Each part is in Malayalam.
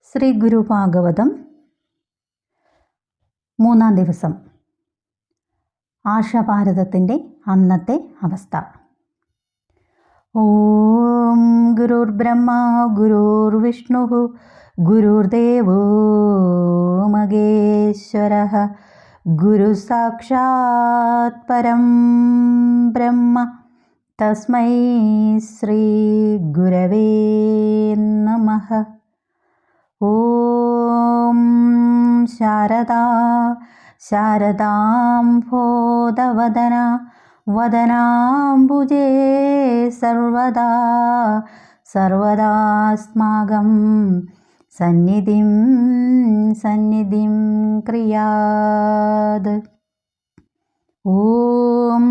ശ്രീ ഗുരു ഭാഗവതം 3-ാം ദിവസം. ആർഷഭാരതത്തിൻ്റെ അന്നത്തെ അവസ്ഥ. ഓം ഗുരുർബ്രഹ്മ ഗുരുർവിഷ്ണു ഗുരുർദേവോ മഹേശ്വരഃ ഗുരു സാക്ഷാത് പരം ബ്രഹ്മ തസ്മൈ ശ്രീ ഗുരവേ നമഃ. ഓം ശാരദാംഭോദവദന വദനാംബുജേ സർവദാ സർവദാസ്മാകം സന്നിധിം ക്രിയാത്. ഓം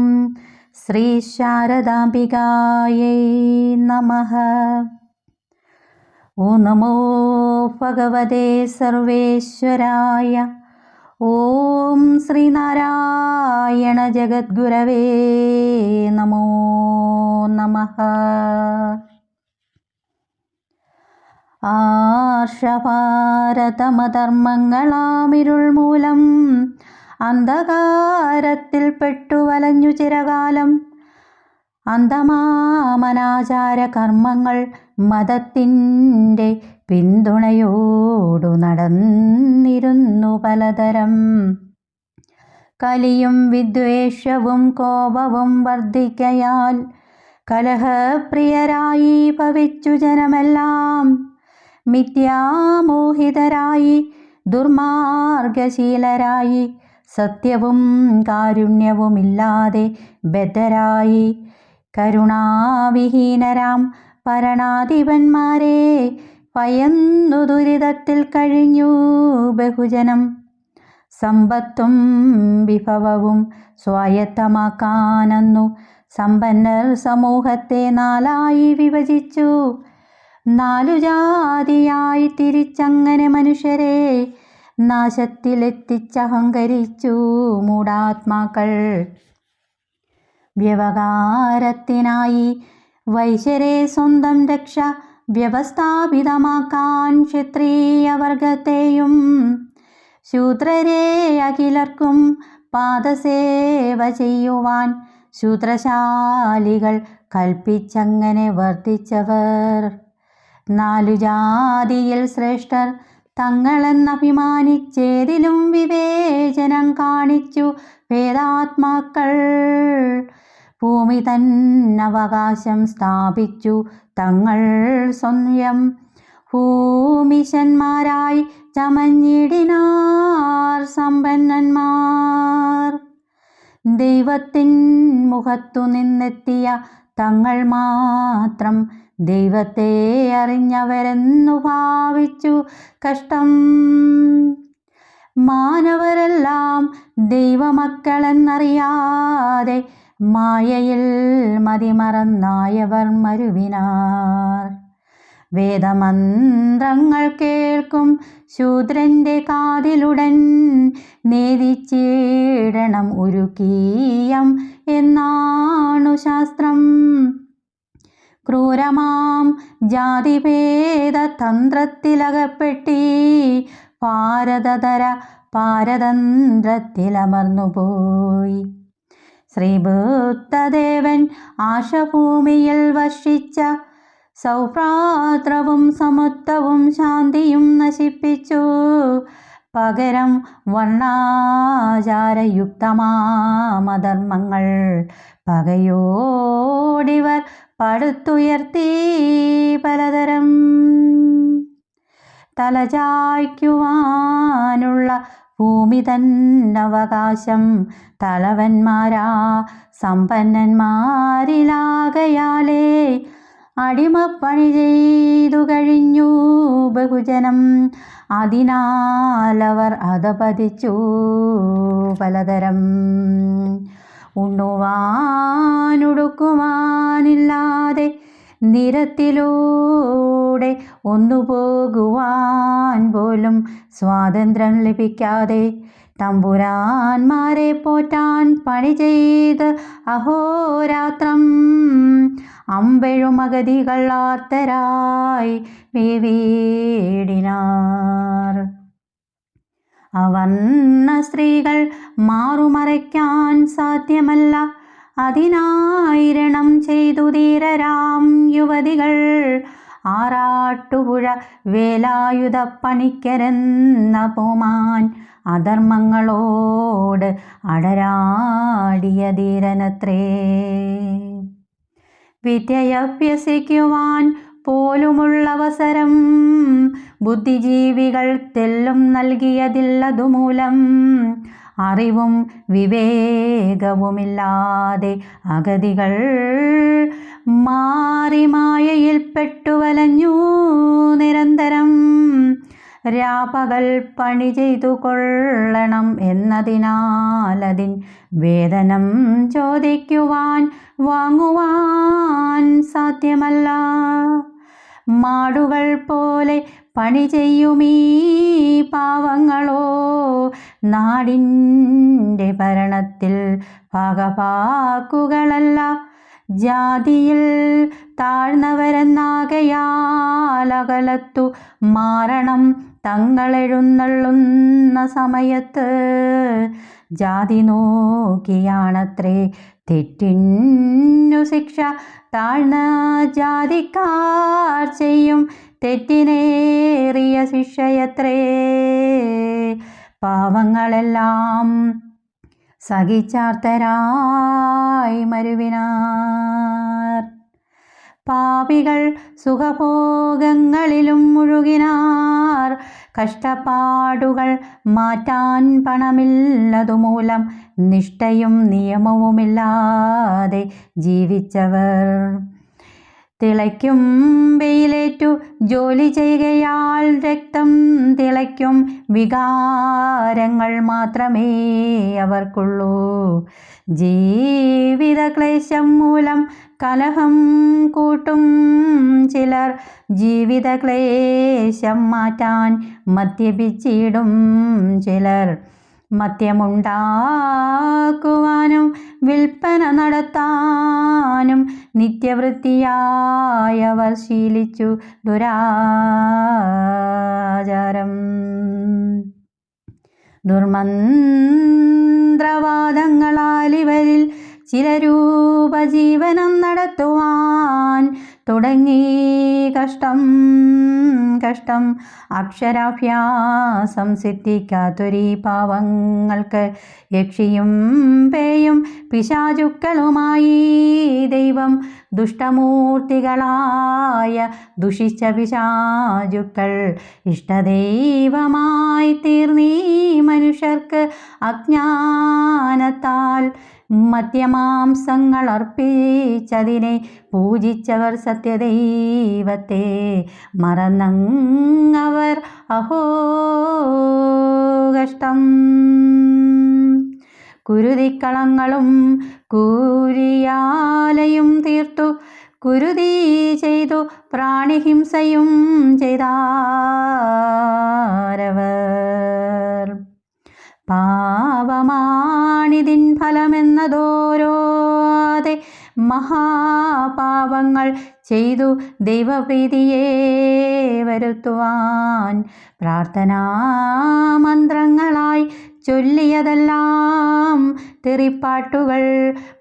ശ്രീ ശാരദാംബികായൈ നമഃ. ഓം നമോ ഭഗവതേ സർവേശ്വരായ. ഓം ശ്രീനാരായണ ജഗദ്ഗുരവേ നമോ നമഃ. ആർഷഭാരതമധർമ്മങ്ങളാമിരുൾ മൂലം അന്ധകാരത്തിൽ പെട്ടു വലഞ്ഞു ചിരകാലം. അന്ധമാമനാചാര കർമ്മങ്ങൾ മതത്തിൻ്റെ പിന്തുണയോടു നടന്നിരുന്നു പലതരം. കലിയും വിദ്വേഷവും കോപവും വർദ്ധിക്കയാൽ കലഹപ്രിയരായി ഭവിച്ചു ജനമെല്ലാം. മിഥ്യാമോഹിതരായി ദുർമാർഗശീലരായി സത്യവും കാരുണ്യവുമില്ലാതെ ബദ്ധരായി കരുണാവിഹീനരാം ഭരണാധിപന്മാരെ ഭയന്നു ദുരിതത്തിൽ കഴിഞ്ഞു ബഹുജനം. സമ്പത്തും വിഭവവും സ്വായത്തമാക്കാനെന്നു സമ്പന്നർ സമൂഹത്തെ 4ആയി വിഭജിച്ചു. 4 ജാതിയായി തിരിച്ചങ്ങനെ മനുഷ്യരെ നാശത്തിലെത്തിച്ചഹങ്കരിച്ചു മൂഢാത്മാക്കൾ. വ്യവഹാരത്തിനായി വൈശ്യരെ സ്വന്തം രക്ഷ വ്യവസ്ഥാപിതമാക്കാൻ ക്ഷത്രിയവർഗത്തെയും ശൂദ്രരെ അഖിലർക്കും പാദസേവ ചെയ്യുവാൻ ശൂദ്രശാലികൾ കൽപ്പിച്ചങ്ങനെ വർദ്ധിച്ചവർ. 4 ജാതിയിൽ ശ്രേഷ്ഠർ തങ്ങളെന്നഭിമാനിച്ചേതിലും വിവേചനം കാണിച്ചു ഭേദാത്മാക്കൾ. ഭൂമി തന്നവകാശം സ്ഥാപിച്ചു തങ്ങൾ സ്വയം ഭൂമിശന്മാരായി ചമഞ്ഞിടിനാർ സമ്പന്നന്മാർ. ദൈവത്തിൻ മുഖത്തു നിന്നെത്തിയ തങ്ങൾ മാത്രം ദൈവത്തെ അറിഞ്ഞവരെന്നു ഭാവിച്ചു കഷ്ടം. മാനവരെല്ലാം ദൈവമക്കളെന്നറിയാതെ മായയിൽ മതിമറന്നായവർ മരുവിനാർ. വേദമന്ത്രങ്ങൾ കേൾക്കും ശൂദ്രന്റെ കാതിലുടൻ നേദിച്ചിടണം ഉരുക്കീയം എന്നാണു ശാസ്ത്രം. ക്രൂരമാം ജാതിഭേദ തന്ത്രത്തിലകപ്പെട്ടി ഭാരതധര പാരതന്ത്രത്തിലമർന്നുപോയി. ശ്രീബുദ്ധദേവൻ ആശഭൂമിയിൽ വർഷിച്ച സൗഭ്രാത്രവും സമത്വവും ശാന്തിയും നശിപ്പിച്ചു. പകരം വർണ്ണാചാരയുക്തമാമധർമ്മങ്ങൾ പകയോടിവർ പടുത്തുയർത്തി പലതരം. തലചായ്ക്കുവാനുള്ള ഭൂമി തന്നവകാശം തലവന്മാരാ സമ്പന്നന്മാരിലാകയാലേ അടിമപ്പണി ചെയ്തു കഴിഞ്ഞു ബഹുജനം. അതിനാലവർ അധപതിച്ചു പലതരം. ഉണ്ണുവാനുടുക്കുവാനില്ലാതെ നിരത്തിലൂടെ ഒന്നു പോകുവാൻ പോലും സ്വാതന്ത്ര്യം ലഭിക്കാതെ തമ്പുരാന്മാരെ പോറ്റാൻ പണി ചെയ്ത് അഹോരാത്രം അമ്പെഴുമഗതികൾ ആർത്തരായി വീടിനാർ. അവർണ്ണ സ്ത്രീകൾ മാറുമറയ്ക്കാൻ സാധ്യമല്ല, അതിനായിരണം ചെയ്തു ധീരരാം യുവതികൾ. ആറാട്ടുപുഴ വേലായുധ പണിക്കരെന്ന പോമാൻ അധർമ്മങ്ങളോട് അടരാടിയ ധീരനത്രേ. വിദ്യയഭ്യസിക്കുവാൻ പോലുമുള്ളവസരം ബുദ്ധിജീവികൾ തെല്ലും നൽകിയതില്ലതുമൂലം അറിവും വിവേകവുമില്ലാതെ അഗതികൾ മാറി മായയിൽപ്പെട്ടു വലഞ്ഞു നിരന്തരം. രാപകൽ പണി ചെയ്തു കൊള്ളണം എന്നതിനാലതിൻ വേതനം ചോദിക്കുവാൻ വാങ്ങുവാൻ സാധ്യമല്ല. മാടുകൾ പോലെ പണി ചെയ്യുമീ പാവങ്ങളോ നാടിൻ്റെ ഭരണത്തിൽ ഭാഗഭാക്കുകളല്ല. ജാതിയിൽ താഴ്ന്നവരെന്നാകയാൽ മാറണം തങ്ങളെഴുന്നള്ളുന്ന സമയത്ത്. ജാതി നോക്കിയാണത്രേ തെറ്റിനു ശിക്ഷ, താഴ്ന്ന ജാതിക്കാർ ചെയ്യും തെറ്റിനേറിയ ശിക്ഷയത്രേ. പാവങ്ങളെല്ലാം സഹിച്ചാർത്തരായി മരുവിനാർ. പാപികൾ സുഖഭോഗങ്ങളിലും മുഴുകിനാർ. കഷ്ടപ്പാടുകൾ മാറ്റാൻ പണമില്ലതുമൂലം നിഷ്ഠയും നിയമവുമില്ലാതെ ജീവിച്ചവർ. തിളയ്ക്കും വെയിലേറ്റു ജോലി ചെയ്യുകയാൽ രക്തം തിളയ്ക്കും വികാരങ്ങൾ മാത്രമേ അവർക്കുള്ളൂ. ജീവിതക്ലേശം മൂലം കലഹം കൂട്ടും ചിലർ. ജീവിതക്ലേശം മാറ്റാൻ മദ്യപിച്ചിടും ചിലർ. മദ്യമുണ്ടാക്കുവാനും വിൽപ്പന നടത്താനും നിത്യവൃത്തിയായവർ ശീലിച്ചു ദുരാചാരം. ദുർമന്ത്രവാദങ്ങളാൽ ഇവരിൽ ചിലരൂപജീവനം നടത്തുവാൻ തുടങ്ങി. കഷ്ടം കഷ്ടം അക്ഷരാഭ്യാസം സിദ്ധിക്കാത്തൊരീ പാവങ്ങൾക്ക് യക്ഷിയും പേയും പിശാചുക്കളുമായി ദൈവം ദുഷ്ടമൂർത്തികളായ ദുഷിച്ച പിശാചുക്കൾ ഇഷ്ടദൈവമായി തീർന്നീ മനുഷ്യർക്ക്. അജ്ഞാനത്താൽ മദ്യമാംസങ്ങൾ അർപ്പിച്ചതിനെ പൂജിച്ചവർ സത്യദൈവത്തെ മറന്നങ്ങവർ. അഹോ കഷ്ടം. കുരുതിക്കളങ്ങളും കൂരിയാലയും തീർത്തു കുരുതി ചെയ്തു പ്രാണിഹിംസയും ചെയ്താരവർ. പാപമാണിതിൻ ഫലമെന്നതോരോതെ മഹാപാപങ്ങൾ ചെയ്തു ദൈവപ്രീതിയെ വരുത്തുവാൻ പ്രാർത്ഥനാമന്ത്രങ്ങളായി ചൊല്ലിയതെല്ലാം തെറിപ്പാട്ടുകൾ.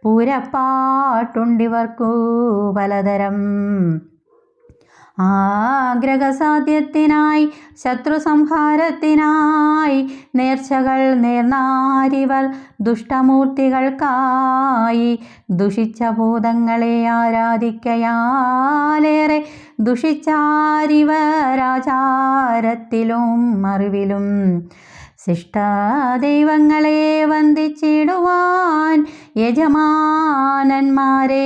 പൂരപ്പാട്ടുണ്ടിവർക്കു പലതരം. ആഗ്രഹസാധ്യത്തിനായി ശത്രുസംഹാരത്തിനായി നേർച്ചകൾ നേർന്നാരിവർ. ദുഷ്ടമൂർത്തികൾക്കായി ദുഷിച്ച ഭൂതങ്ങളെ ആരാധിക്കയാലേറെ ദുഷിച്ചാരിവരാചാരത്തിലും അറിവിലും. ശിഷ്ടദൈവങ്ങളെ വന്ദിച്ചിടുവാൻ യജമാനന്മാരെ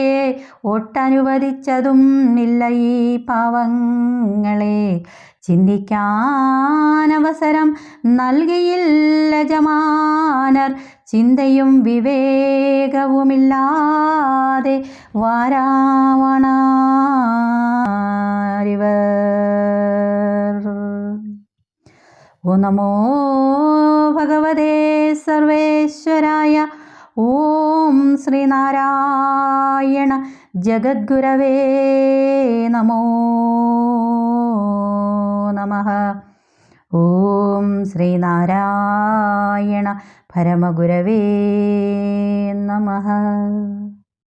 ഒട്ടനുവദിച്ചതും ഇല്ല ഈ പാവങ്ങളെ. ചിന്തിക്കാനവസരം നൽകിയില്ല യജമാനർ. ചിന്തയും വിവേകവുമില്ലാതെ വാരാവണാരിവർ. ഓ നമോ ഭഗവതേ സർവേശ്വരായ. ഓം ശ്രീനാരായണ ജഗദ്ഗുരവേ നമോ നമഃ. ഓം ശ്രീനാരായണ പരമഗുരവേ നമഃ.